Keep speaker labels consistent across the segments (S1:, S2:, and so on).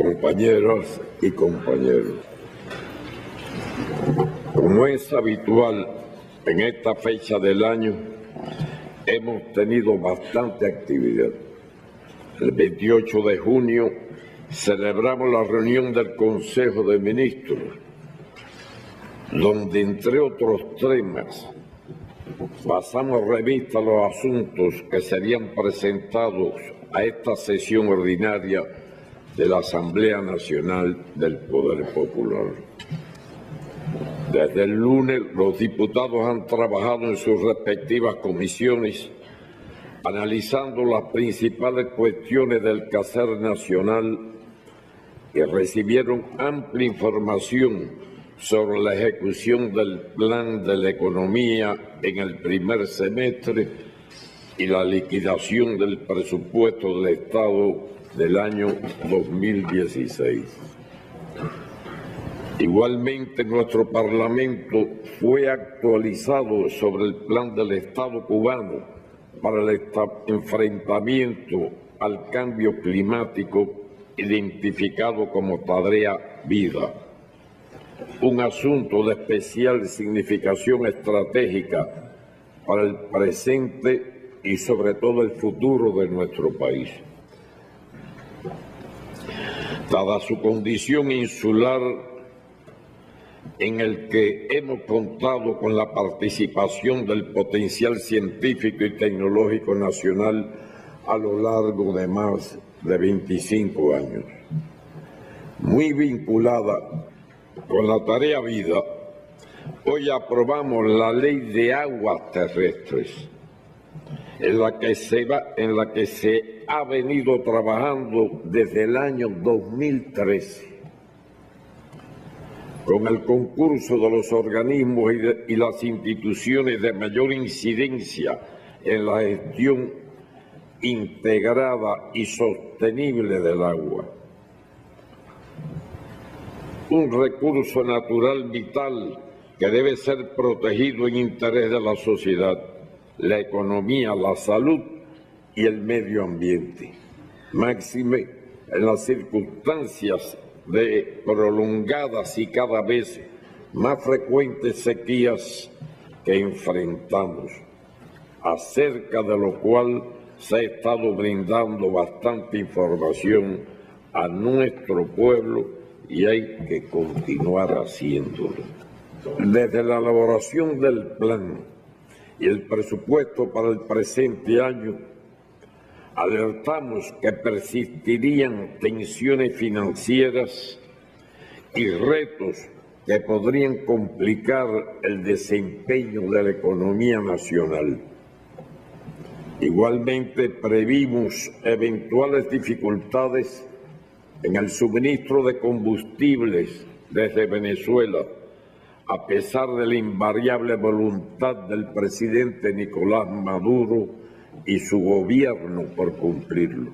S1: compañeras y compañeros. Como es habitual en esta fecha del año, hemos tenido bastante actividad. El 28 de junio celebramos la reunión del Consejo de Ministros, donde, entre otros temas, pasamos revista a los asuntos que serían presentados a esta sesión ordinaria de la Asamblea Nacional del Poder Popular. Desde el lunes, los diputados han trabajado en sus respectivas comisiones, analizando las principales cuestiones del quehacer nacional y recibieron amplia información sobre la ejecución del plan de la economía en el primer semestre y la liquidación del presupuesto del Estado del año 2016. Igualmente, nuestro Parlamento fue actualizado sobre el plan del Estado cubano para el enfrentamiento al cambio climático, identificado como Tarea Vida, un asunto de especial significación estratégica para el presente y sobre todo el futuro de nuestro país. Dada su condición insular, en el que hemos contado con la participación del potencial científico y tecnológico nacional a lo largo de más de 25 años. Muy vinculada con la Tarea Vida, hoy aprobamos la Ley de Aguas Terrestres, en la que se ha venido trabajando desde el año 2013. Con el concurso de los organismos y las instituciones de mayor incidencia en la gestión integrada y sostenible del agua. Un recurso natural vital que debe ser protegido en interés de la sociedad, la economía, la salud y el medio ambiente. Máxime en las circunstancias de prolongadas y cada vez más frecuentes sequías que enfrentamos, acerca de lo cual se ha estado brindando bastante información a nuestro pueblo y hay que continuar haciéndolo. Desde la elaboración del plan y el presupuesto para el presente año, alertamos que persistirían tensiones financieras y retos que podrían complicar el desempeño de la economía nacional. Igualmente, previmos eventuales dificultades en el suministro de combustibles desde Venezuela, a pesar de la invariable voluntad del presidente Nicolás Maduro y su gobierno por cumplirlo.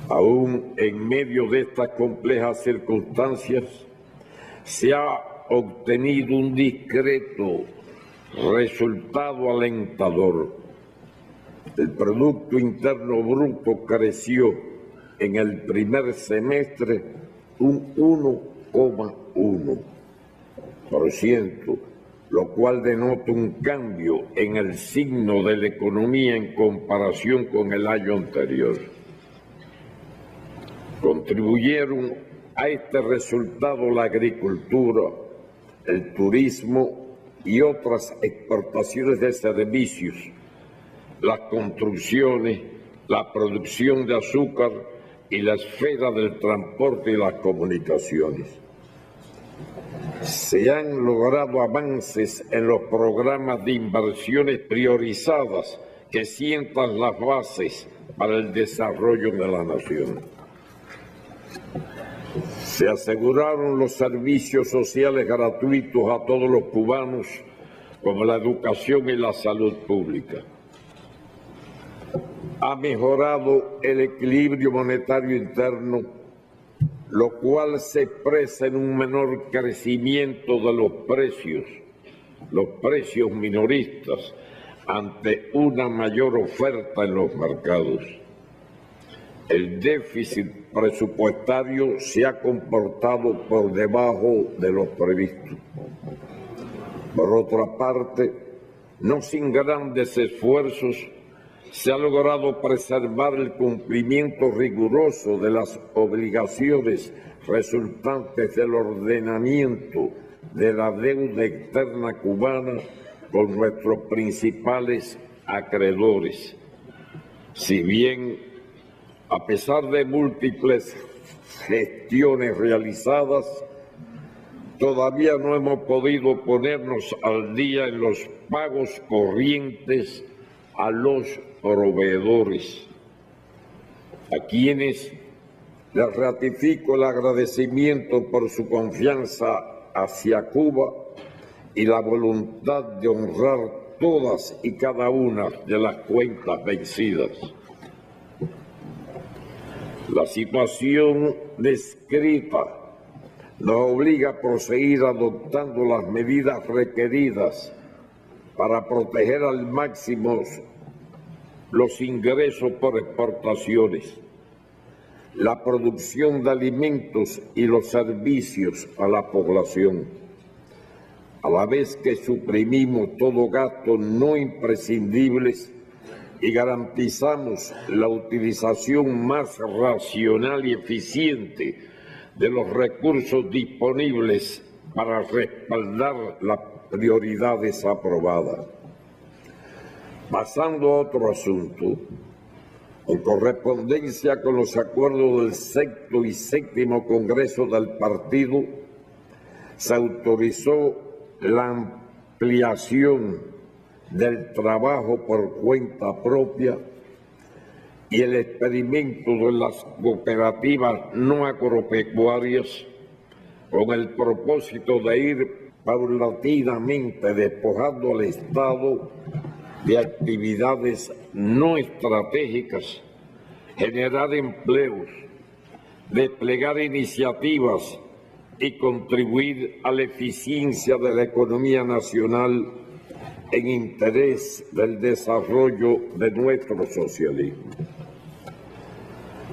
S1: Aún en medio de estas complejas circunstancias, se ha obtenido un discreto resultado alentador. El Producto Interno Bruto creció en el primer semestre un 1,1%, lo cual denota un cambio en el signo de la economía en comparación con el año anterior. Contribuyeron a este resultado la agricultura, el turismo y otras exportaciones de servicios, las construcciones, la producción de azúcar y la esfera del transporte y las comunicaciones. Se han logrado avances en los programas de inversiones priorizadas que sientan las bases para el desarrollo de la nación. Se aseguraron los servicios sociales gratuitos a todos los cubanos, como la educación y la salud pública. Ha mejorado el equilibrio monetario interno, lo cual se expresa en un menor crecimiento de los precios minoristas, ante una mayor oferta en los mercados. el déficit presupuestario se ha comportado por debajo de lo previsto. Por otra parte, no sin grandes esfuerzos, se ha logrado preservar el cumplimiento riguroso de las obligaciones resultantes del ordenamiento de la deuda externa cubana con nuestros principales acreedores. Si bien, a pesar de múltiples gestiones realizadas, todavía no hemos podido ponernos al día en los pagos corrientes a los proveedores, a quienes les ratifico el agradecimiento por su confianza hacia Cuba y la voluntad de honrar todas y cada una de las cuentas vencidas. La situación descrita nos obliga a proseguir adoptando las medidas requeridas para proteger al máximo los ingresos por exportaciones, la producción de alimentos y los servicios a la población, a la vez que suprimimos todo gasto no imprescindibles y garantizamos la utilización más racional y eficiente de los recursos disponibles para respaldar las prioridades aprobadas. Pasando a otro asunto, en correspondencia con los acuerdos del sexto y séptimo Congreso del Partido, se autorizó la ampliación del trabajo por cuenta propia y el experimento de las cooperativas no agropecuarias con el propósito de ir paulatinamente despojando al Estado de actividades no estratégicas, generar empleos, desplegar iniciativas y contribuir a la eficiencia de la economía nacional en interés del desarrollo de nuestro socialismo.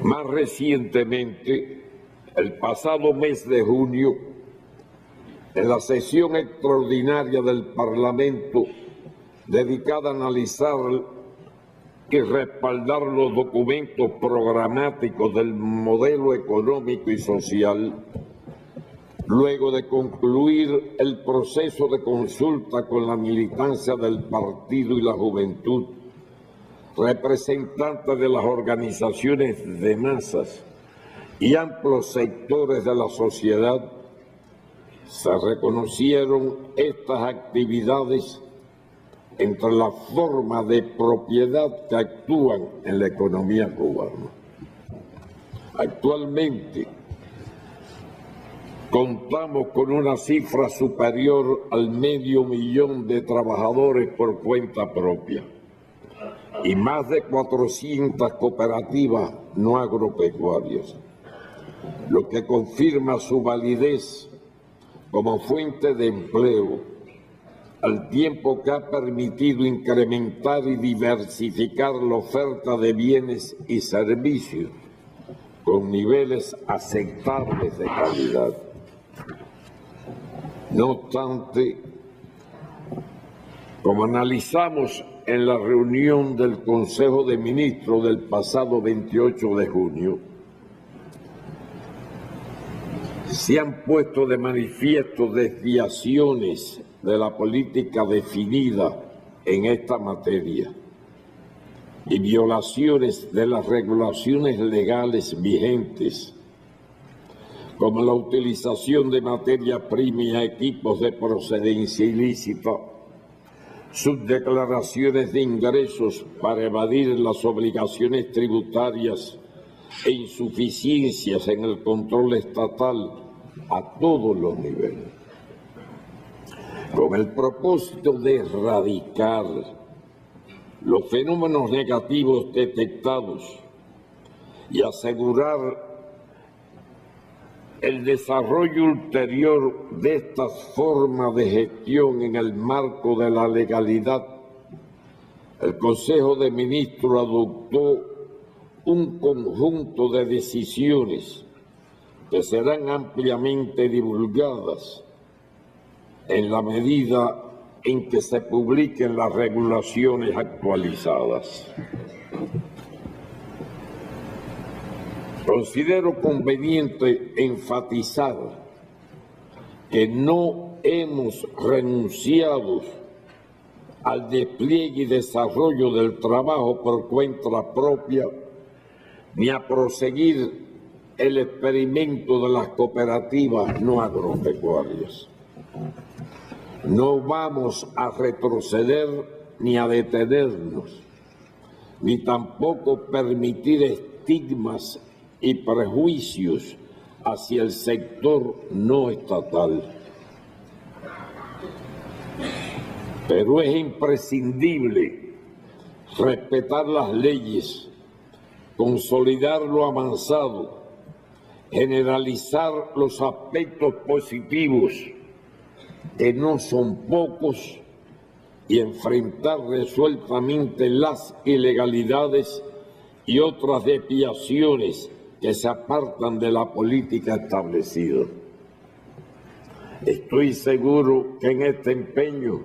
S1: Más recientemente, el pasado mes de junio, en la sesión extraordinaria del Parlamento dedicada a analizar y respaldar los documentos programáticos del modelo económico y social, luego de concluir el proceso de consulta con la militancia del partido y la juventud, representantes de las organizaciones de masas y amplios sectores de la sociedad, se reconocieron estas actividades entre las formas de propiedad que actúan en la economía cubana. Actualmente, contamos con una cifra superior al 500.000 de trabajadores por cuenta propia y más de 400 cooperativas no agropecuarias, lo que confirma su validez como fuente de empleo, al tiempo que ha permitido incrementar y diversificar la oferta de bienes y servicios con niveles aceptables de calidad. No obstante, como analizamos en la reunión del Consejo de Ministros del pasado 28 de junio, se han puesto de manifiesto desviaciones de la política definida en esta materia y violaciones de las regulaciones legales vigentes, como la utilización de materia prima y equipos de procedencia ilícita, subdeclaraciones de ingresos para evadir las obligaciones tributarias e insuficiencias en el control estatal a todos los niveles, con el propósito de erradicar los fenómenos negativos detectados y asegurar el desarrollo ulterior de estas formas de gestión en el marco de la legalidad. El Consejo de Ministros adoptó un conjunto de decisiones que serán ampliamente divulgadas en la medida en que se publiquen las regulaciones actualizadas. Considero conveniente enfatizar que no hemos renunciado al despliegue y desarrollo del trabajo por cuenta propia, ni a proseguir el experimento de las cooperativas no agropecuarias. No vamos a retroceder ni a detenernos, ni tampoco permitir estigmas y prejuicios hacia el sector no estatal. Pero es imprescindible respetar las leyes, consolidar lo avanzado, generalizar los aspectos positivos, que no son pocos, y enfrentar resueltamente las ilegalidades y otras desviaciones que se apartan de la política establecida. Estoy seguro que en este empeño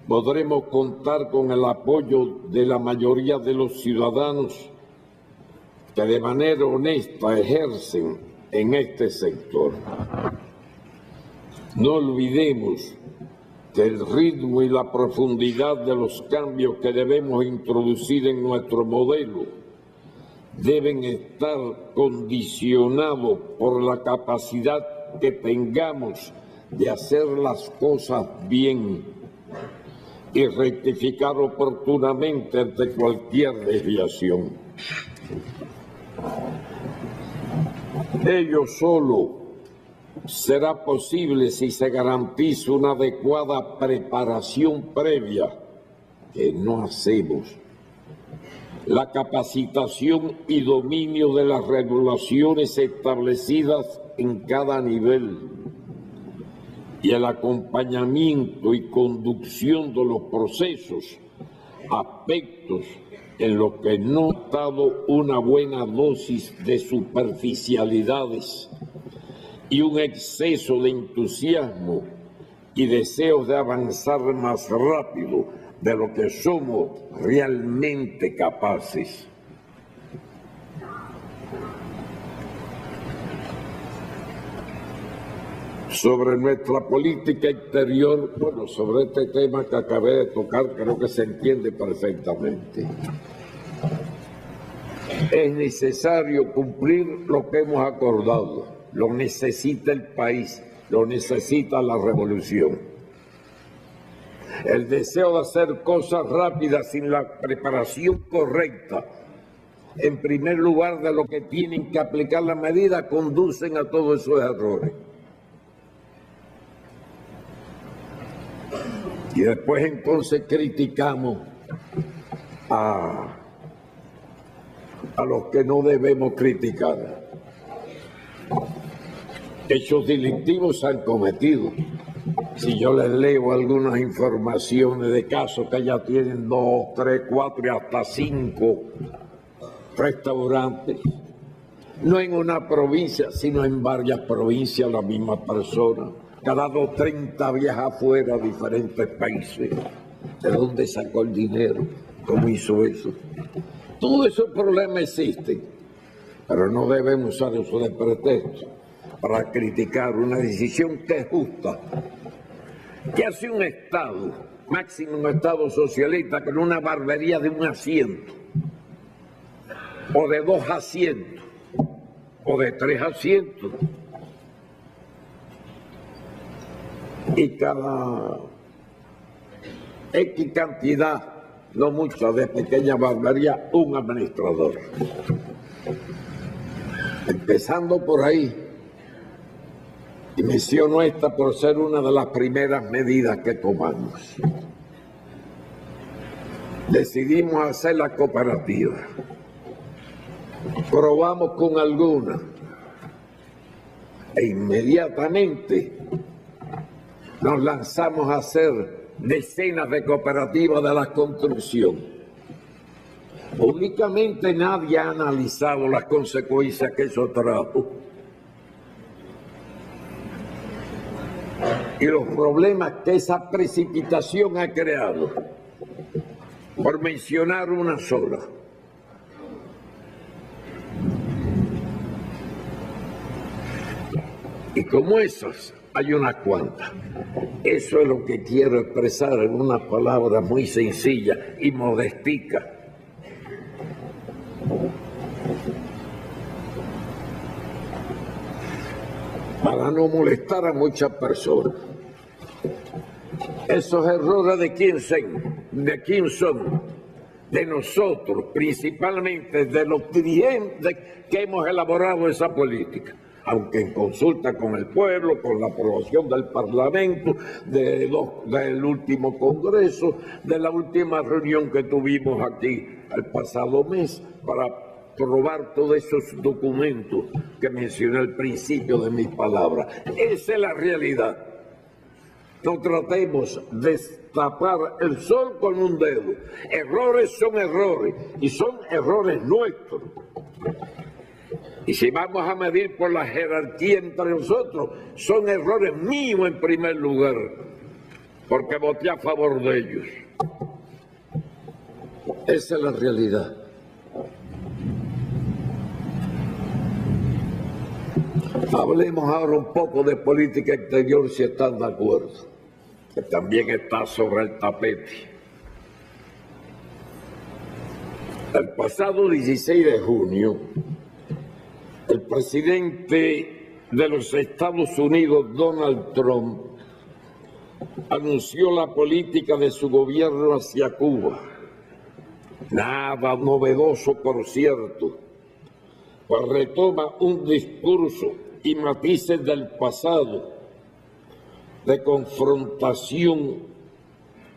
S1: podremos contar con el apoyo de la mayoría de los ciudadanos que de manera honesta ejercen en este sector. No olvidemos que el ritmo y la profundidad de los cambios que debemos introducir en nuestro modelo deben estar condicionados por la capacidad que tengamos de hacer las cosas bien y rectificar oportunamente ante cualquier desviación. Ello solo será posible si se garantiza una adecuada preparación previa, que no hacemos, la capacitación y dominio de las regulaciones establecidas en cada nivel y el acompañamiento y conducción de los procesos, aspectos en los que no ha estado una buena dosis de superficialidades y un exceso de entusiasmo y deseos de avanzar más rápido de lo que somos realmente capaces. Sobre nuestra política exterior, bueno, sobre este tema que acabé de tocar, creo que se entiende perfectamente. Es necesario cumplir lo que hemos acordado. Lo necesita el país, lo necesita la revolución. El deseo de hacer cosas rápidas sin la preparación correcta, en primer lugar de lo que tienen que aplicar la medida, conducen a todos esos errores. Y después entonces criticamos a los que no debemos criticar. Hechos delictivos se han cometido. Si yo les leo algunas informaciones de casos que ya tienen 2, 3, 4 y hasta 5 restaurantes, no en una provincia, sino en varias provincias, la misma persona. Cada 2, 30 viaja afuera a diferentes países. ¿De dónde sacó el dinero? ¿Cómo hizo eso? Todos esos problemas existen, pero no debemos usar eso de pretexto para criticar una decisión que es justa. ¿Qué hace un Estado, máximo un Estado socialista, con una barbería de 1 asiento, o de 2 asientos, o de 3 asientos? Y cada X cantidad, no mucha, de pequeña barbería, un administrador. Empezando por ahí, y menciono esta por ser una de las primeras medidas que tomamos. Decidimos hacer la cooperativa. Probamos con alguna e inmediatamente nos lanzamos a hacer decenas de cooperativas de la construcción. Únicamente nadie ha analizado las consecuencias que eso trajo y los problemas que esa precipitación ha creado, por mencionar una sola. Y como esas, hay unas cuantas. Eso es lo que quiero expresar en una palabra muy sencilla y modestica. Para no molestar a muchas personas. Esos errores ¿de quién son? De nosotros, principalmente de los dirigentes que hemos elaborado esa política. Aunque en consulta con el pueblo, con la aprobación del Parlamento, del último Congreso, de la última reunión que tuvimos aquí el pasado mes para probar todos esos documentos que mencioné al principio de mis palabras. Esa es la realidad. No tratemos de tapar el sol con un dedo. Errores son errores y son errores nuestros. Y si vamos a medir por la jerarquía entre nosotros, son errores míos en primer lugar, porque voté a favor de ellos. Esa es la realidad. Hablemos ahora un poco de política exterior, si están de acuerdo, que también está sobre el tapete. El pasado 16 de junio, el presidente de los Estados Unidos, Donald Trump, anunció la política de su gobierno hacia Cuba. Nada novedoso, por cierto, pues retoma un discurso y matices del pasado de confrontación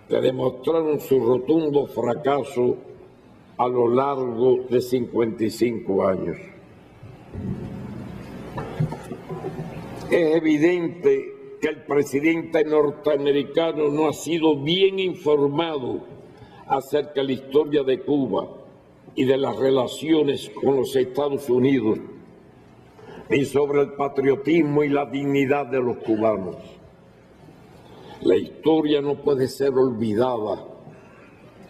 S1: que demostraron su rotundo fracaso a lo largo de 55 años. Es evidente que el presidente norteamericano no ha sido bien informado acerca de la historia de Cuba y de las relaciones con los Estados Unidos, ni sobre el patriotismo y la dignidad de los cubanos. La historia no puede ser olvidada,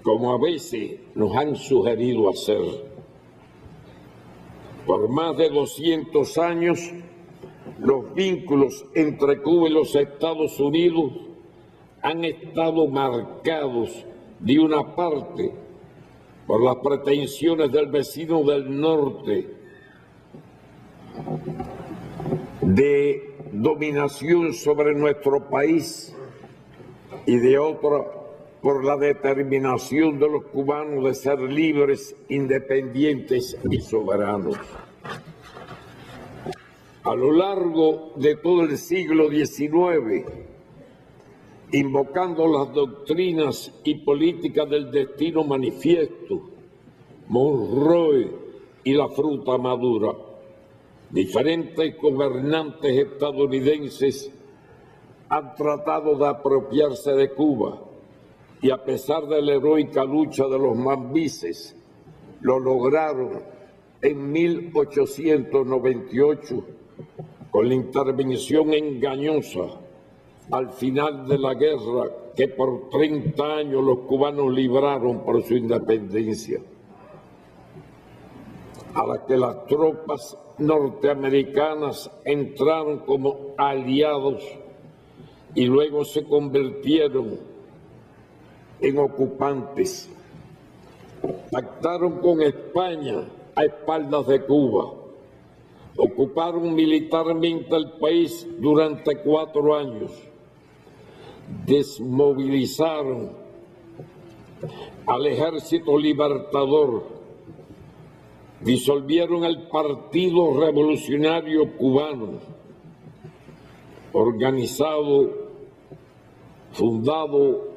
S1: como a veces nos han sugerido hacer. Por más de 200 años, los vínculos entre Cuba y los Estados Unidos han estado marcados de una parte por las pretensiones del vecino del norte de dominación sobre nuestro país y de otra por la determinación de los cubanos de ser libres, independientes y soberanos. A lo largo de todo el siglo XIX, invocando las doctrinas y políticas del destino manifiesto, Monroe y la fruta madura, diferentes gobernantes estadounidenses han tratado de apropiarse de Cuba y, a pesar de la heroica lucha de los mambises, lo lograron en 1898 con la intervención engañosa al final de la guerra que por 30 años los cubanos libraron por su independencia, a la que las tropas norteamericanas entraron como aliados y luego se convirtieron en ocupantes. Pactaron con España a espaldas de Cuba. Ocuparon militarmente el país durante 4 años. Desmovilizaron al Ejército Libertador. Disolvieron el Partido Revolucionario Cubano, organizado, fundado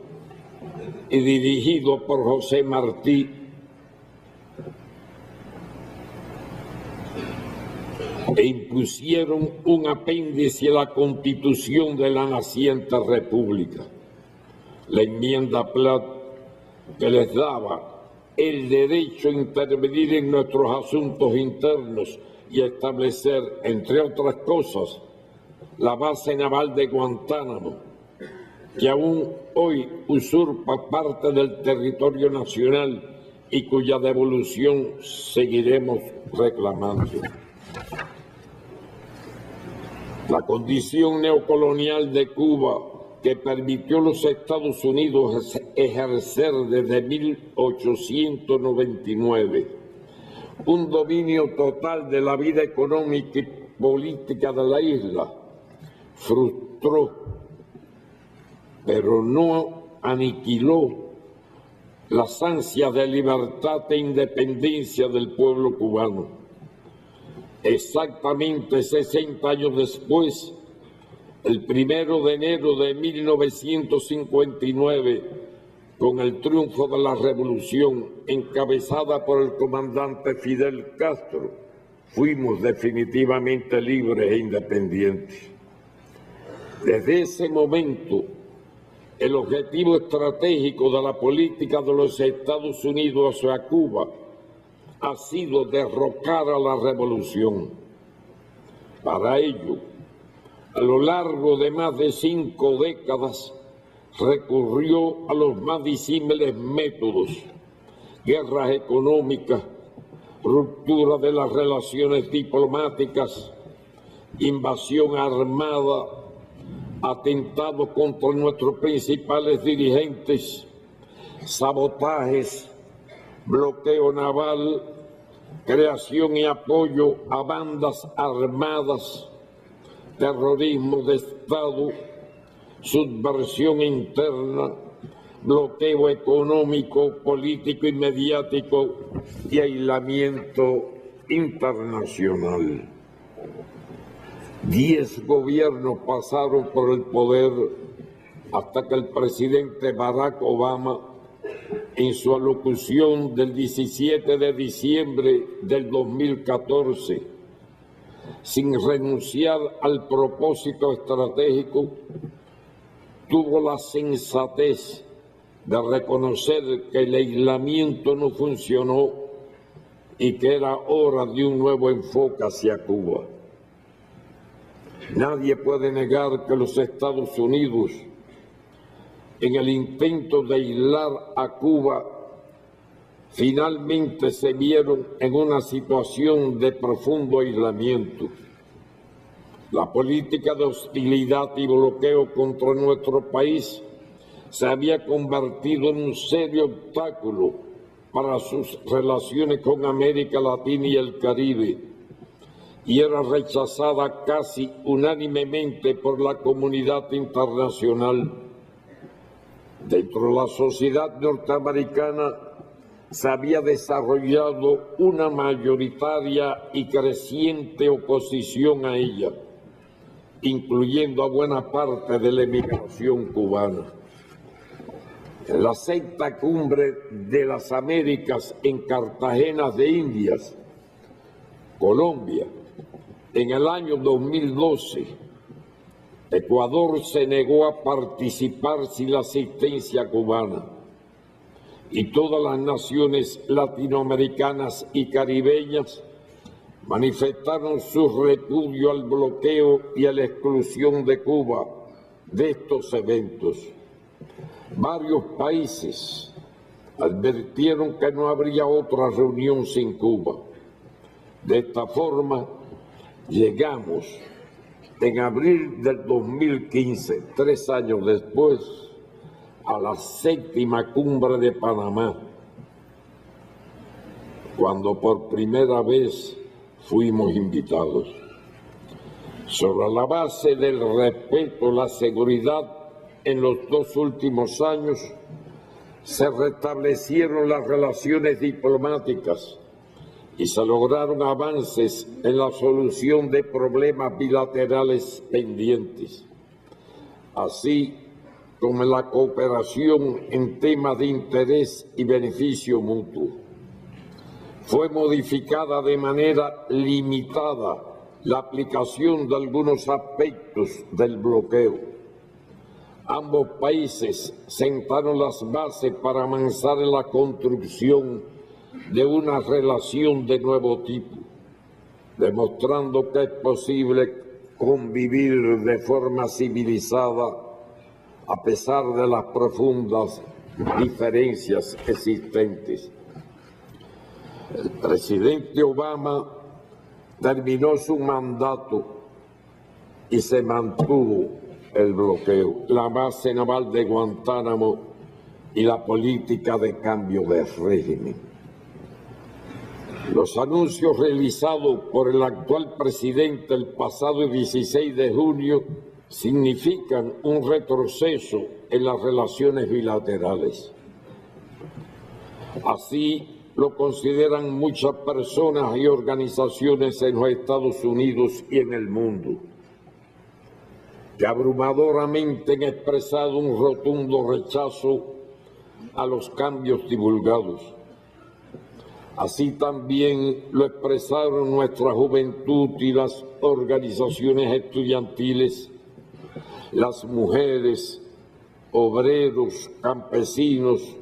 S1: y dirigido por José Martí, e impusieron un apéndice a la Constitución de la naciente República, la enmienda Platt, que les daba el derecho a intervenir en nuestros asuntos internos y a establecer, entre otras cosas, la base naval de Guantánamo, que aún hoy usurpa parte del territorio nacional y cuya devolución seguiremos reclamando. La condición neocolonial de Cuba, que permitió a los Estados Unidos ejercer desde 1899 un dominio total de la vida económica y política de la isla, frustró, pero no aniquiló las ansias de libertad e independencia del pueblo cubano. Exactamente 60 años después, el 1 de enero de 1959, con el triunfo de la revolución encabezada por el comandante Fidel Castro, fuimos definitivamente libres e independientes. Desde ese momento, el objetivo estratégico de la política de los Estados Unidos hacia Cuba ha sido derrocar a la revolución. Para ello, a lo largo de más de 5 décadas, recurrió a los más disímiles métodos: guerras económicas, ruptura de las relaciones diplomáticas, invasión armada, atentados contra nuestros principales dirigentes, sabotajes, bloqueo naval, creación y apoyo a bandas armadas, terrorismo de Estado, subversión interna, bloqueo económico, político y mediático y aislamiento internacional. 10 gobiernos pasaron por el poder hasta que el presidente Barack Obama, en su alocución del 17 de diciembre del 2014, sin renunciar al propósito estratégico, tuvo la sensatez de reconocer que el aislamiento no funcionó y que era hora de un nuevo enfoque hacia Cuba. Nadie puede negar que los Estados Unidos, en el intento de aislar a Cuba, finalmente se vieron en una situación de profundo aislamiento. La política de hostilidad y bloqueo contra nuestro país se había convertido en un serio obstáculo para sus relaciones con América Latina y el Caribe, y era rechazada casi unánimemente por la comunidad internacional. Dentro de la sociedad norteamericana se había desarrollado una mayoritaria y creciente oposición a ella, incluyendo a buena parte de la emigración cubana. En la 6ª Cumbre de las Américas en Cartagena de Indias, Colombia, en el año 2012, Ecuador se negó a participar sin la asistencia cubana, y todas las naciones latinoamericanas y caribeñas manifestaron su repudio al bloqueo y a la exclusión de Cuba de estos eventos. Varios países advirtieron que no habría otra reunión sin Cuba. De esta forma, llegamos en abril del 2015, 3 años después, a la 7ª Cumbre de Panamá, cuando por primera vez fuimos invitados. Sobre la base del respeto a la seguridad, en los 2 últimos años se restablecieron las relaciones diplomáticas y se lograron avances en la solución de problemas bilaterales pendientes, así como en la cooperación en temas de interés y beneficio mutuo. Fue modificada de manera limitada la aplicación de algunos aspectos del bloqueo. Ambos países sentaron las bases para avanzar en la construcción de una relación de nuevo tipo, demostrando que es posible convivir de forma civilizada a pesar de las profundas diferencias existentes. El presidente Obama terminó su mandato y se mantuvo el bloqueo, la base naval de Guantánamo y la política de cambio de régimen. Los anuncios realizados por el actual presidente el pasado 16 de junio significan un retroceso en las relaciones bilaterales. Así lo consideran muchas personas y organizaciones en los Estados Unidos y en el mundo, que abrumadoramente han expresado un rotundo rechazo a los cambios divulgados. Así también lo expresaron nuestra juventud y las organizaciones estudiantiles, las mujeres, obreros, campesinos,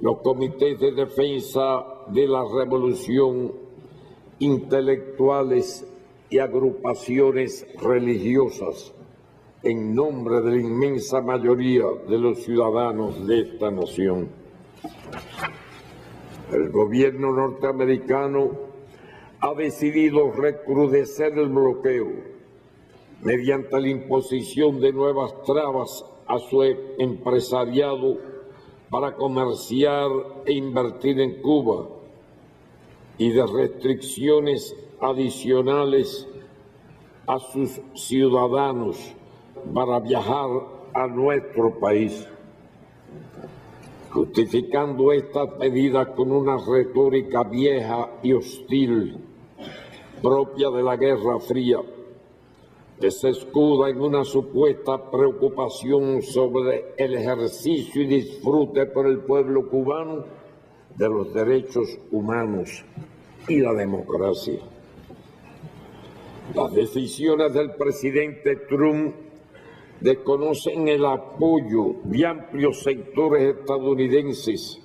S1: los comités de defensa de la revolución, intelectuales y agrupaciones religiosas, en nombre de la inmensa mayoría de los ciudadanos de esta nación. El gobierno norteamericano ha decidido recrudecer el bloqueo mediante la imposición de nuevas trabas a su empresariado para comerciar e invertir en Cuba y de restricciones adicionales a sus ciudadanos para viajar a nuestro país, justificando estas medidas con una retórica vieja y hostil propia de la Guerra Fría, que se escuda en una supuesta preocupación sobre el ejercicio y disfrute por el pueblo cubano de los derechos humanos y la democracia. Las decisiones del presidente Trump desconocen el apoyo de amplios sectores estadounidenses,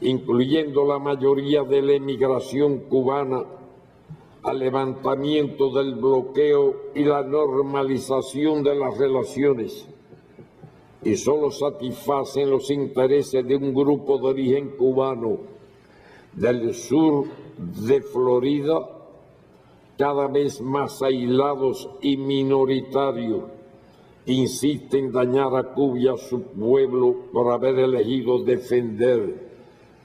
S1: incluyendo la mayoría de la emigración cubana, al levantamiento del bloqueo y la normalización de las relaciones, y solo satisfacen los intereses de un grupo de origen cubano del sur de Florida, cada vez más aislados y minoritarios, que insisten en dañar a Cuba y a su pueblo por haber elegido defender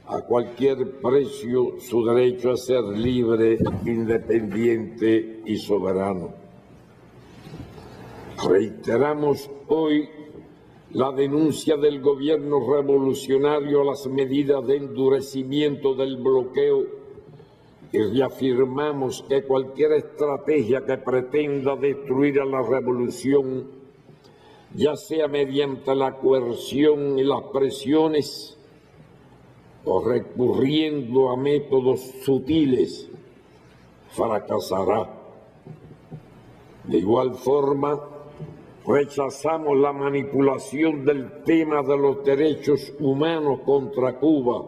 S1: a cualquier precio su derecho a ser libre, independiente y soberano. Reiteramos hoy la denuncia del gobierno revolucionario a las medidas de endurecimiento del bloqueo y reafirmamos que cualquier estrategia que pretenda destruir a la revolución, ya sea mediante la coerción y las presiones o recurriendo a métodos sutiles, fracasará. De igual forma, rechazamos la manipulación del tema de los derechos humanos contra Cuba,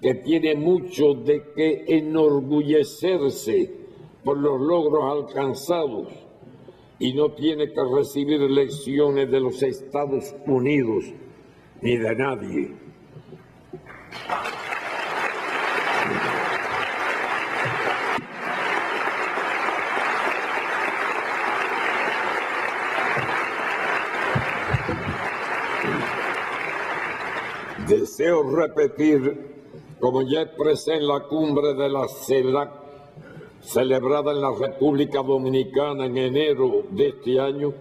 S1: que tiene mucho de qué enorgullecerse por los logros alcanzados y no tiene que recibir lecciones de los Estados Unidos ni de nadie. Deseo repetir, como ya expresé en la cumbre de la CELAC, celebrada en la República Dominicana en enero de este año,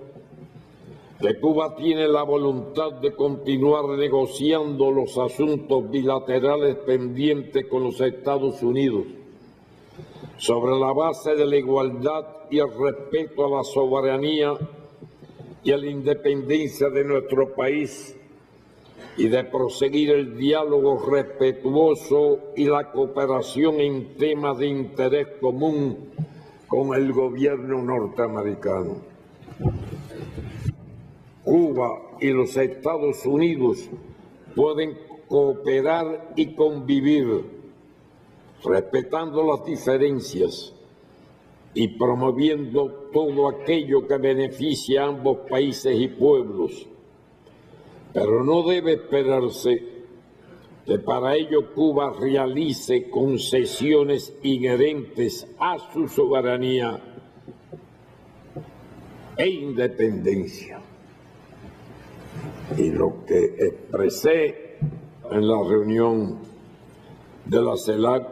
S1: que Cuba tiene la voluntad de continuar negociando los asuntos bilaterales pendientes con los Estados Unidos, sobre la base de la igualdad y el respeto a la soberanía y a la independencia de nuestro país, y de proseguir el diálogo respetuoso y la cooperación en temas de interés común con el gobierno norteamericano. Cuba y los Estados Unidos pueden cooperar y convivir, respetando las diferencias y promoviendo todo aquello que beneficie a ambos países y pueblos. Pero no debe esperarse que para ello Cuba realice concesiones inherentes a su soberanía e independencia. Y lo que expresé en la reunión de la CELAC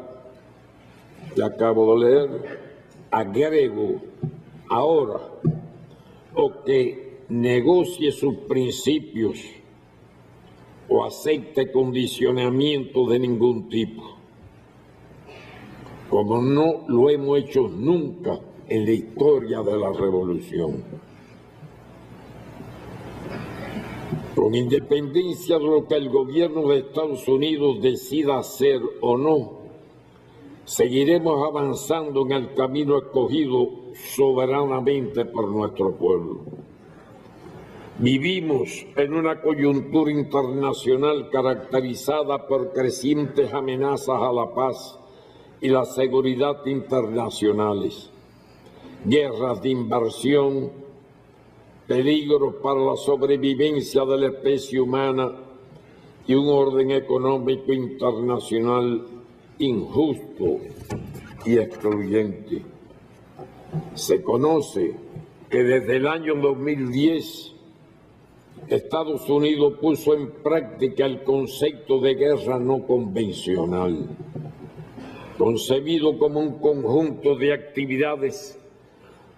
S1: que acabo de leer, agrego ahora, o que negocie sus principios o acepte condicionamiento de ningún tipo, como no lo hemos hecho nunca en la historia de la revolución. Con independencia de lo que el gobierno de Estados Unidos decida hacer o no, seguiremos avanzando en el camino escogido soberanamente por nuestro pueblo. Vivimos en una coyuntura internacional caracterizada por crecientes amenazas a la paz y la seguridad internacionales, guerras de inversión, peligros para la sobrevivencia de la especie humana y un orden económico internacional injusto y excluyente. Se conoce que desde el año 2010 Estados Unidos puso en práctica el concepto de guerra no convencional, concebido como un conjunto de actividades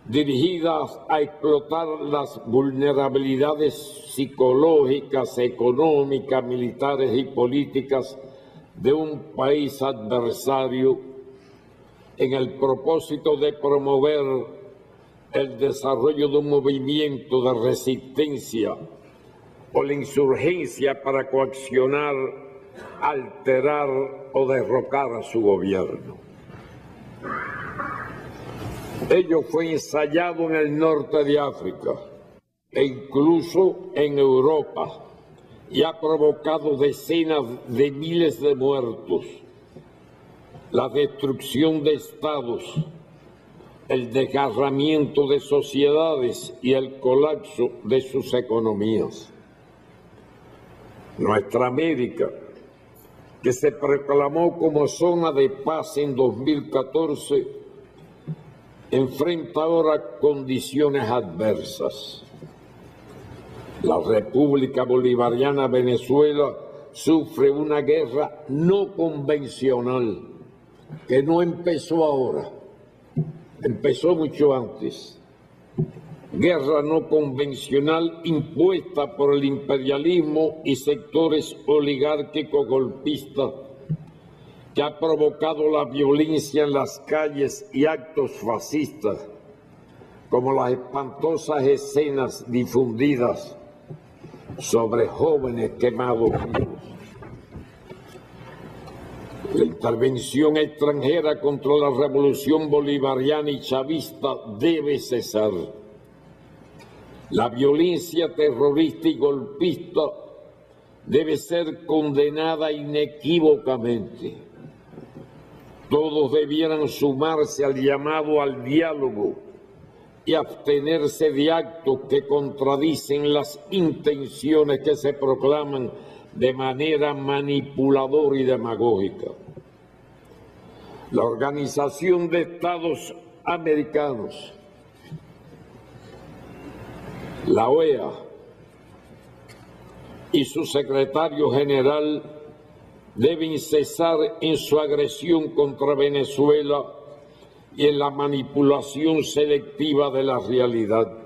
S1: dirigidas a explotar las vulnerabilidades psicológicas, económicas, militares y políticas de un país adversario en el propósito de promover el desarrollo de un movimiento de resistencia o la insurgencia para coaccionar, alterar o derrocar a su gobierno. Ello fue ensayado en el norte de África e incluso en Europa y ha provocado decenas de miles de muertos, la destrucción de estados, el desgarramiento de sociedades y el colapso de sus economías. Nuestra América, que se proclamó como zona de paz en 2014, enfrenta ahora condiciones adversas. La República Bolivariana Venezuela sufre una guerra no convencional que no empezó ahora, empezó mucho antes. Guerra no convencional impuesta por el imperialismo y sectores oligárquicos golpistas que ha provocado la violencia en las calles y actos fascistas, como las espantosas escenas difundidas sobre jóvenes quemados vivos. La intervención extranjera contra la revolución bolivariana y chavista debe cesar. La violencia terrorista y golpista debe ser condenada inequívocamente. Todos debieran sumarse al llamado al diálogo y abstenerse de actos que contradicen las intenciones que se proclaman de manera manipuladora y demagógica. La Organización de Estados Americanos, la OEA y su secretario general deben cesar en su agresión contra Venezuela y en la manipulación selectiva de la realidad.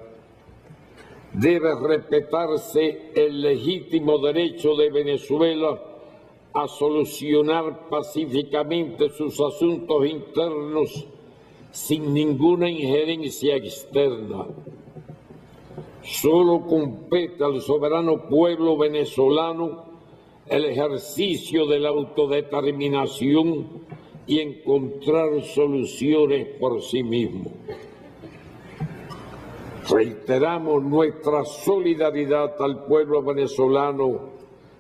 S1: Debe respetarse el legítimo derecho de Venezuela a solucionar pacíficamente sus asuntos internos sin ninguna injerencia externa. Solo compete al soberano pueblo venezolano el ejercicio de la autodeterminación y encontrar soluciones por sí mismo. Reiteramos nuestra solidaridad al pueblo venezolano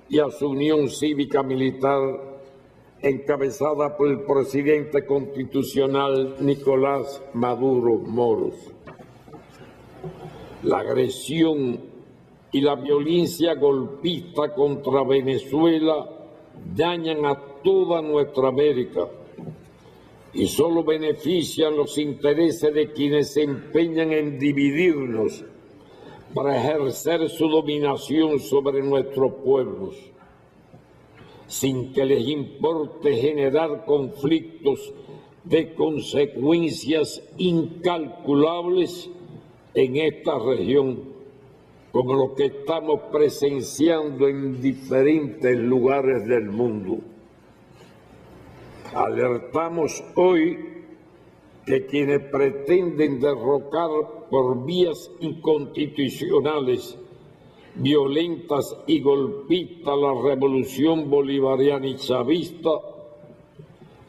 S1: y a su Unión Cívica Militar, encabezada por el presidente constitucional Nicolás Maduro Moros. La agresión y la violencia golpista contra Venezuela dañan a toda nuestra América y solo benefician los intereses de quienes se empeñan en dividirnos para ejercer su dominación sobre nuestros pueblos, sin que les importe generar conflictos de consecuencias incalculables en esta región, como lo que estamos presenciando en diferentes lugares del mundo. Alertamos hoy que quienes pretenden derrocar por vías inconstitucionales, violentas y golpistas la revolución bolivariana y chavista,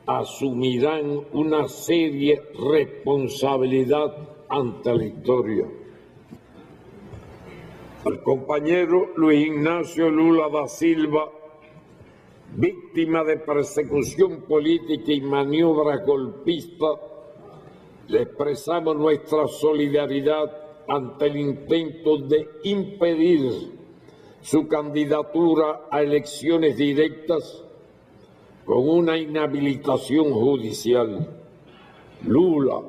S1: asumirán una seria responsabilidad ante la historia. El compañero Luis Ignacio Lula da Silva, víctima de persecución política y maniobras golpistas, le expresamos nuestra solidaridad ante el intento de impedir su candidatura a elecciones directas con una inhabilitación judicial. Lula,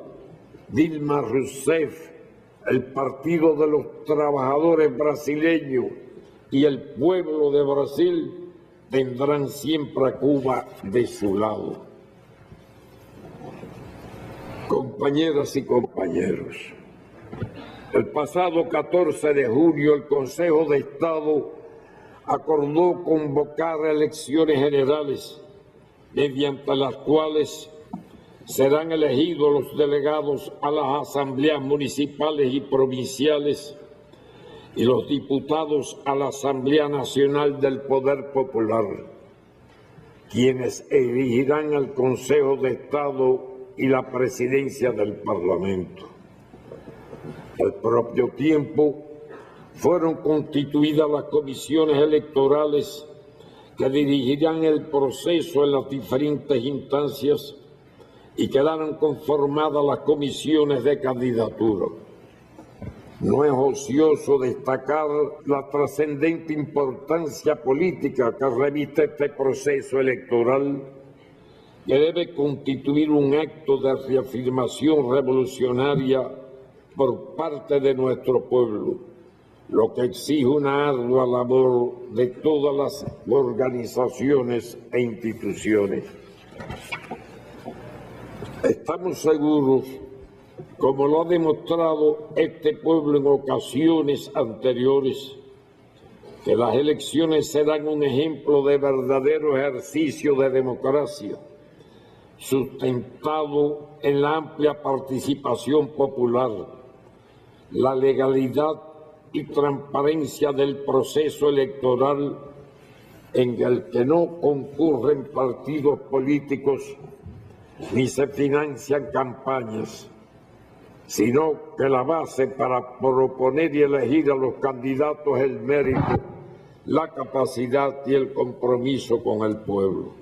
S1: Dilma Rousseff, el Partido de los Trabajadores brasileños y el pueblo de Brasil tendrán siempre a Cuba de su lado. Compañeras y compañeros, el pasado 14 de junio el Consejo de Estado acordó convocar elecciones generales mediante las cuales serán elegidos los delegados a las asambleas municipales y provinciales y los diputados a la Asamblea Nacional del Poder Popular, quienes elegirán al Consejo de Estado y la presidencia del Parlamento. Al propio tiempo, fueron constituidas las comisiones electorales que dirigirán el proceso en las diferentes instancias y quedaron conformadas las comisiones de candidatura. No es ocioso destacar la trascendente importancia política que reviste este proceso electoral, que debe constituir un acto de reafirmación revolucionaria por parte de nuestro pueblo, lo que exige una ardua labor de todas las organizaciones e instituciones. Estamos seguros, como lo ha demostrado este pueblo en ocasiones anteriores, que las elecciones serán un ejemplo de verdadero ejercicio de democracia, sustentado en la amplia participación popular, la legalidad y transparencia del proceso electoral en el que no concurren partidos políticos ni se financian campañas, sino que la base para proponer y elegir a los candidatos es el mérito, la capacidad y el compromiso con el pueblo.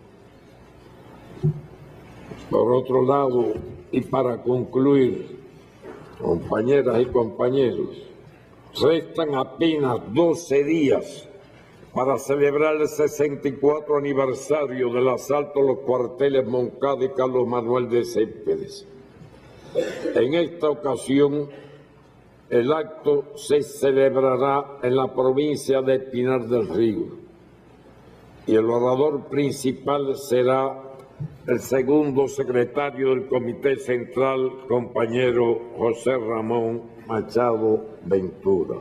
S1: Por otro lado, y para concluir, compañeras y compañeros, restan apenas 12 días para celebrar el 64 aniversario del asalto a los cuarteles Moncada y Carlos Manuel de Céspedes. En esta ocasión, el acto se celebrará en la provincia de Pinar del Río y el orador principal será el segundo secretario del Comité Central, compañero José Ramón Machado Ventura.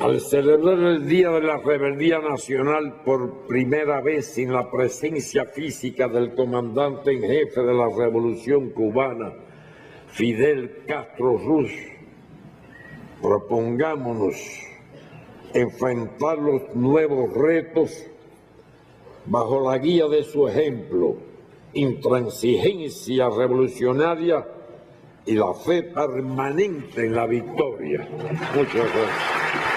S1: Al celebrar el Día de la Rebeldía Nacional por primera vez sin la presencia física del comandante en jefe de la Revolución Cubana, Fidel Castro Ruz, propongámonos enfrentar los nuevos retos bajo la guía de su ejemplo, intransigencia revolucionaria y la fe permanente en la victoria. Muchas gracias.